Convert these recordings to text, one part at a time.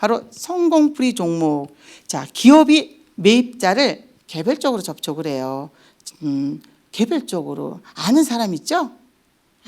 바로 성공풀이 종목. 자, 기업이 매입자를 개별적으로 접촉을 해요. 개별적으로. 아는 사람 있죠?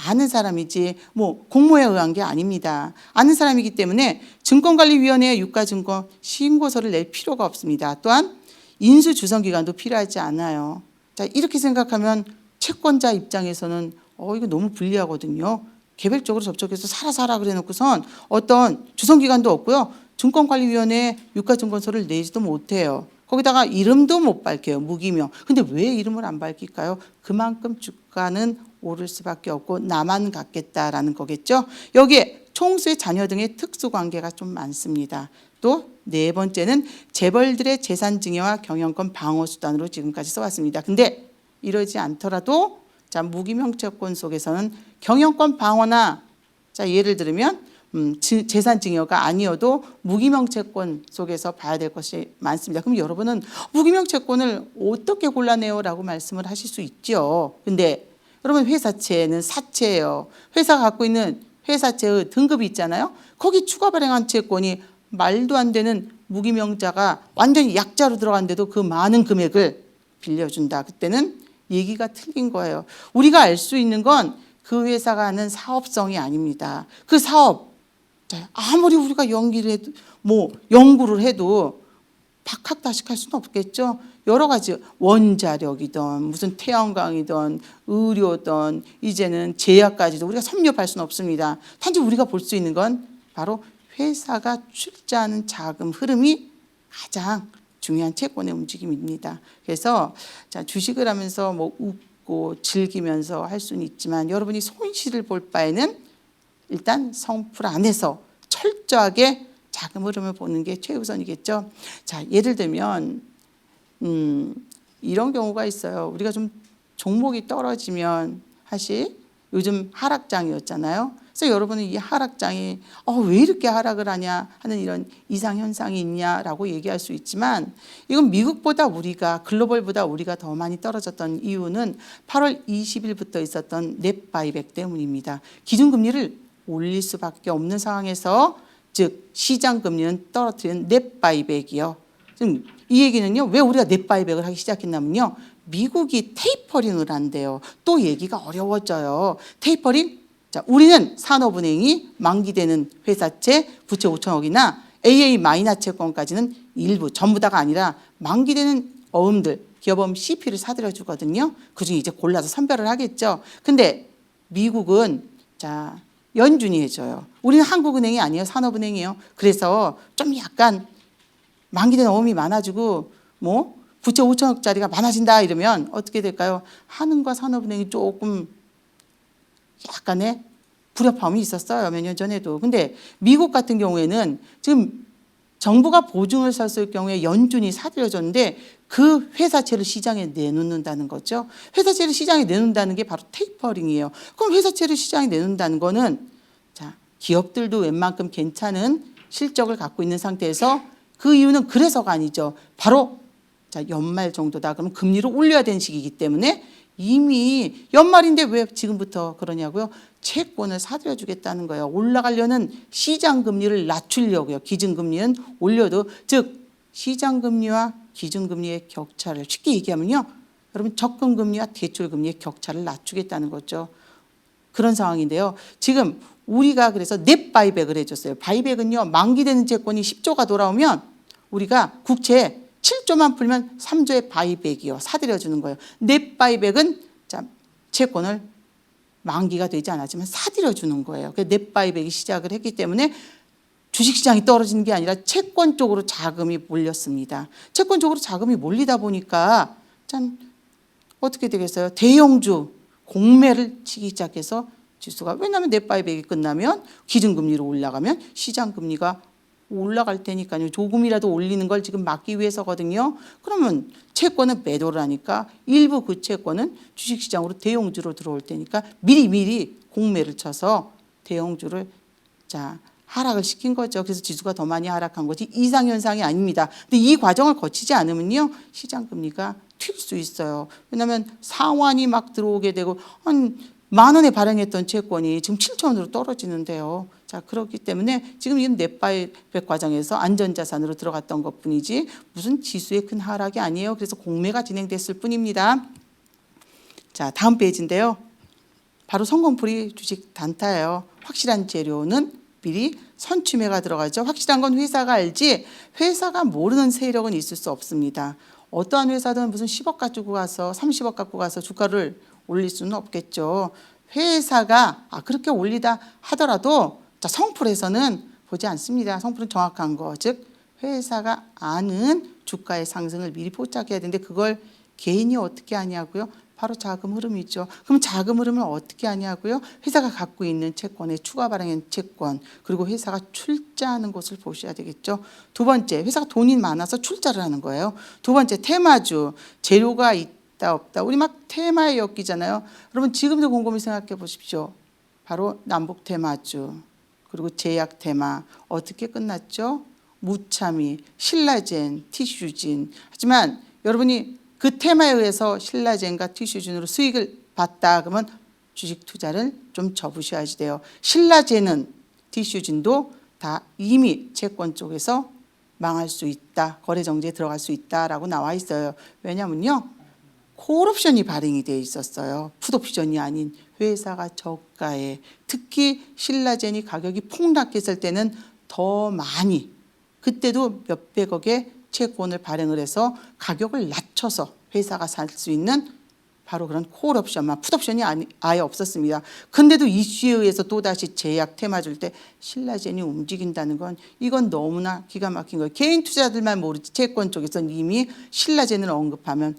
아는 사람이지 뭐 공모에 의한 게 아닙니다. 아는 사람이기 때문에 증권관리위원회에 유가증권 신고서를 낼 필요가 없습니다. 또한 인수주선기간도 필요하지 않아요. 자, 이렇게 생각하면 채권자 입장에서는 이거 너무 불리하거든요. 개별적으로 접촉해서 사라 그래 놓고선 어떤 주선기간도 없고요. 증권관리위원회에 유가증권서를 내지도 못해요. 거기다가 이름도 못 밝혀요. 무기명. 근데 왜 이름을 안 밝힐까요? 그만큼 주가는 오를 수밖에 없고 나만 갖겠다라는 거겠죠. 여기에 총수의 자녀 등의 특수관계가 좀 많습니다. 또 네 번째는 재벌들의 재산 증여와 경영권 방어 수단으로 지금까지 써왔습니다. 근데 이러지 않더라도 자, 무기명 채권 속에서는 경영권 방어나 자, 예를 들면 재산 증여가 아니어도 무기명 채권 속에서 봐야 될 것이 많습니다. 그럼 여러분은 무기명 채권을 어떻게 골라내요? 라고 말씀을 하실 수 있죠. 근데 여러분 회사채는 사채예요. 회사가 갖고 있는 회사채의 등급이 있잖아요. 거기 추가 발행한 채권이 말도 안 되는 무기명자가 완전히 약자로 들어갔는데도 그 많은 금액을 빌려준다. 그때는 얘기가 틀린 거예요. 우리가 알 수 있는 건 그 회사가 하는 사업성이 아닙니다. 그 사업 아무리 우리가 연구를 해도 박학다식할 수는 없겠죠. 여러 가지 원자력이든 무슨 태양광이든 의료든 이제는 제약까지도 우리가 섭렵할 수는 없습니다. 단지 우리가 볼 수 있는 건 바로 회사가 출자하는 자금 흐름이 가장 중요한 채권의 움직임입니다. 그래서 자, 주식을 하면서 뭐 웃고 즐기면서 할 수는 있지만 여러분이 손실을 볼 바에는 일단 성풀 안에서 철저하게 자금 흐름을 보는 게 최우선이겠죠. 자, 예를 들면 이런 경우가 있어요. 우리가 좀 종목이 떨어지면 사실 요즘 하락장이었잖아요. 그래서 여러분은 이 하락장이 왜 이렇게 하락을 하냐 하는 이런 이상현상이 있냐라고 얘기할 수 있지만 이건 미국보다 글로벌보다 우리가 더 많이 떨어졌던 이유는 8월 20일부터 있었던 넷 바이백 때문입니다. 기준금리를 올릴 수밖에 없는 상황에서 즉 시장금리는 떨어뜨리는 넷 바이백이요. 지금 이 얘기는요. 왜 우리가 넷 바이백을 하기 시작했냐면요. 미국이 테이퍼링을 한대요. 또 얘기가 어려워져요. 테이퍼링? 자, 우리는 산업은행이 만기되는 회사채 부채 5천억이나 AA 마이너 채권까지는 일부 전부 다가 아니라 만기되는 어음들 기업어음 CP를 사들여 주거든요. 그중에 이제 골라서 선별을 하겠죠. 근데 미국은 자 연준이 해줘요. 우리는 한국은행이 아니에요. 산업은행이에요. 그래서 좀 약간 만기된 어음이 많아지고 뭐 부채 5천억짜리가 많아진다 이러면 어떻게 될까요? 한은과 산업은행이 조금 약간의 불협화음이 있었어요. 몇 년 전에도. 근데 미국 같은 경우에는 지금 정부가 보증을 섰을 경우에 연준이 사들여줬는데 그 회사채를 시장에 내놓는다는 거죠. 회사채를 시장에 내놓는다는 게 바로 테이퍼링이에요. 그럼 회사채를 시장에 내놓는다는 거는 자, 기업들도 웬만큼 괜찮은 실적을 갖고 있는 상태에서 그 이유는 그래서가 아니죠. 바로 자, 연말 정도다. 그러면 금리를 올려야 되는 시기이기 때문에 이미 연말인데 왜 지금부터 그러냐고요. 채권을 사들여 주겠다는 거예요. 올라가려는 시장금리를 낮추려고요. 기준금리는 올려도 즉 시장금리와 기준금리의 격차를 쉽게 얘기하면요. 여러분 적금금리와 대출금리의 격차를 낮추겠다는 거죠. 그런 상황인데요. 지금 우리가 그래서 넷 바이백을 해줬어요. 바이백은요. 만기되는 채권이 10조가 돌아오면 우리가 국채에 7조만 풀면 3조의 바이백이요. 사들여 주는 거예요. 넷 바이백은 자, 채권을 만기가 되지 않았지만 사들여 주는 거예요. 넷 바이백이 시작을 했기 때문에 주식시장이 떨어지는 게 아니라 채권 쪽으로 자금이 몰렸습니다. 채권 쪽으로 자금이 몰리다 보니까 참 어떻게 되겠어요? 대형주 공매를 치기 시작해서 지수가 왜냐하면 넷 바이백이 끝나면 기준금리로 올라가면 시장금리가 올라갈 테니까요. 조금이라도 올리는 걸 지금 막기 위해서거든요. 그러면 채권은 매도를 하니까 일부 그 채권은 주식시장으로 대형주로 들어올 테니까 미리 공매를 쳐서 대형주를 자 하락을 시킨 거죠. 그래서 지수가 더 많이 하락한 것이 이상현상이 아닙니다. 근데 이 과정을 거치지 않으면요. 시장금리가 튈 수 있어요. 왜냐하면 상환이 막 들어오게 되고 한 10,000원에 발행했던 채권이 지금 7,000원으로 떨어지는데요. 자, 그렇기 때문에 지금 이건 넷바이백 과정에서 안전자산으로 들어갔던 것뿐이지 무슨 지수의 큰 하락이 아니에요. 그래서 공매가 진행됐을 뿐입니다. 자, 다음 페이지인데요. 바로 성공풀이 주식 단타예요. 확실한 재료는 미리 선취매가 들어가죠. 확실한 건 회사가 알지 회사가 모르는 세력은 있을 수 없습니다. 어떠한 회사든 무슨 10억 가지고 가서 30억 갖고 가서 주가를 올릴 수는 없겠죠. 회사가 그렇게 올리다 하더라도 자, 성풀에서는 보지 않습니다. 성풀은 정확한 거, 즉 회사가 아는 주가의 상승을 미리 포착해야 되는데 그걸 개인이 어떻게 하냐고요? 바로 자금 흐름이죠. 그럼 자금 흐름을 어떻게 하냐고요? 회사가 갖고 있는 채권의 추가 발행한 채권 그리고 회사가 출자하는 것을 보셔야 되겠죠. 두 번째, 회사가 돈이 많아서 출자를 하는 거예요. 두 번째, 테마주, 재료가 있다 없다. 우리 막 테마에 엮이잖아요. 여러분 지금도 곰곰이 생각해 보십시오. 바로 남북 테마주 그리고 제약 테마 어떻게 끝났죠? 무참히, 신라젠, 티슈진. 하지만 여러분이 그 테마에 의해서 신라젠과 티슈진으로 수익을 봤다 그러면 주식 투자를 좀 접으셔야지 돼요. 신라젠은 티슈진도 다 이미 채권 쪽에서 망할 수 있다. 거래 정지에 들어갈 수 있다라고 나와 있어요. 왜냐면요. 콜옵션이 발행이 돼 있었어요. 풋옵션이 아닌 회사가 저가에 특히 신라젠이 가격이 폭락했을 때는 더 많이 그때도 몇백억의 채권을 발행을 해서 가격을 낮춰서 회사가 살 수 있는 바로 그런 콜옵션만 풋옵션이 아예 없었습니다. 근데도 이슈에 의해서 또다시 제약 테마 줄 때 신라젠이 움직인다는 건 이건 너무나 기가 막힌 거예요. 개인 투자들만 모르지 채권 쪽에서는 이미 신라젠을 언급하면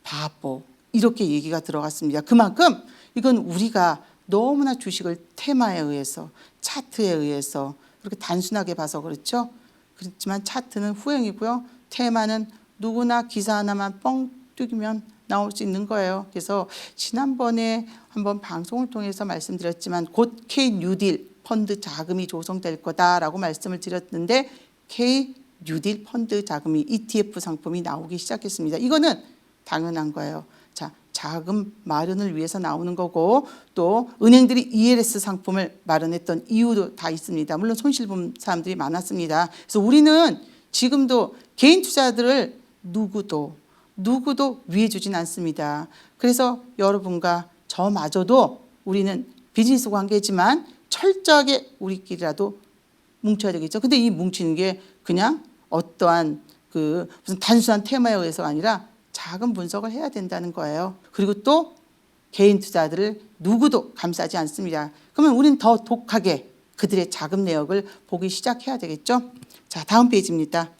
바보 이렇게 얘기가 들어갔습니다. 그만큼 이건 우리가 너무나 주식을 테마에 의해서 차트에 의해서 그렇게 단순하게 봐서 그렇죠. 그렇지만 차트는 후행이고요. 테마는 누구나 기사 하나만 뻥 튀기면 나올 수 있는 거예요. 그래서 지난번에 한번 방송을 통해서 말씀드렸지만 곧 K-뉴딜 펀드 자금이 조성될 거다라고 말씀을 드렸는데 K-뉴딜 펀드 자금이 ETF 상품이 나오기 시작했습니다. 이거는 당연한 거예요. 자, 자금 마련을 위해서 나오는 거고 또 은행들이 ELS 상품을 마련했던 이유도 다 있습니다. 물론 손실 본 사람들이 많았습니다. 그래서 우리는 지금도 개인 투자들을 누구도 위해 주진 않습니다. 그래서 여러분과 저마저도 우리는 비즈니스 관계지만 철저하게 우리끼리라도 뭉쳐야 되겠죠. 근데 이 뭉치는 게 그냥 어떠한 그 무슨 단순한 테마에 의해서가 아니라 작은 분석을 해야 된다는 거예요. 그리고 또 개인 투자들을 누구도 감싸지 않습니다. 그러면 우리는 더 독하게 그들의 자금 내역을 보기 시작해야 되겠죠. 자, 다음 페이지입니다.